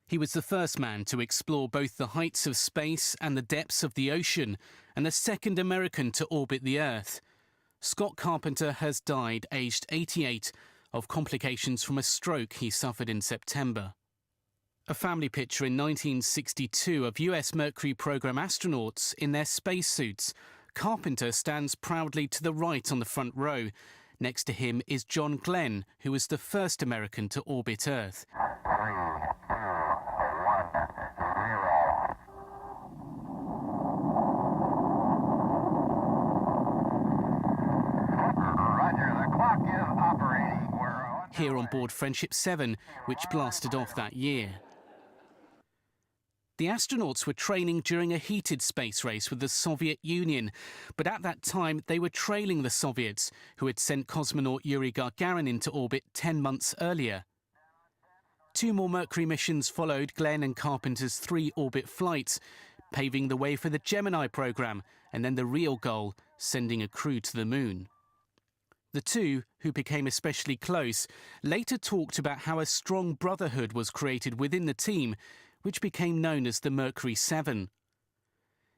He was the first man to explore both the heights of space and the depths of the ocean, and the second American to orbit the Earth. Scott Carpenter has died aged 88 of complications from a stroke he suffered in September. A family picture in 1962 of US Mercury program astronauts in their spacesuits. Carpenter stands proudly to the right on the front row. Next to him is John Glenn, who was the first American to orbit Earth. 3, 2, 1, 0. Roger, the clock is operating. Here on board Friendship 7, which blasted off that year. The astronauts were training during a heated space race with the Soviet Union, but at that time they were trailing the Soviets, who had sent cosmonaut Yuri Gagarin into orbit 10 months earlier. 2 more Mercury missions followed Glenn and Carpenter's 3 orbit flights, paving the way for the Gemini program, and then the real goal, sending a crew to the moon. The two, who became especially close, later talked about how a strong brotherhood was created within the team, which became known as the Mercury 7.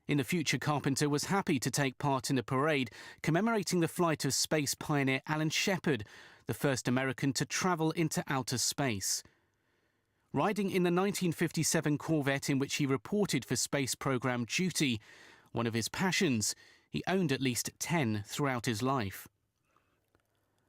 In the future, Carpenter was happy to take part in a parade commemorating the flight of space pioneer Alan Shepard, the first American to travel into outer space. Riding in the 1957 Corvette in which he reported for space program duty, one of his passions, he owned at least 10 throughout his life.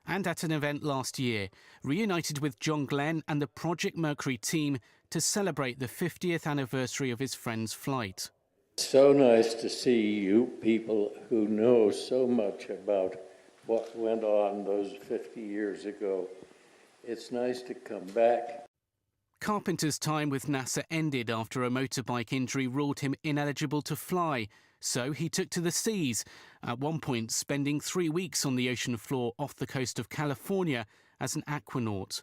And at an event last year, reunited with John Glenn and the Project Mercury team to celebrate the 50th anniversary of his friend's flight. It's so nice to see you people who know so much about what went on those 50 years ago. It's nice to come back. Carpenter's time with NASA ended after a motorbike injury ruled him ineligible to fly, so he took to the seas, at one point spending 3 weeks on the ocean floor off the coast of California as an aquanaut.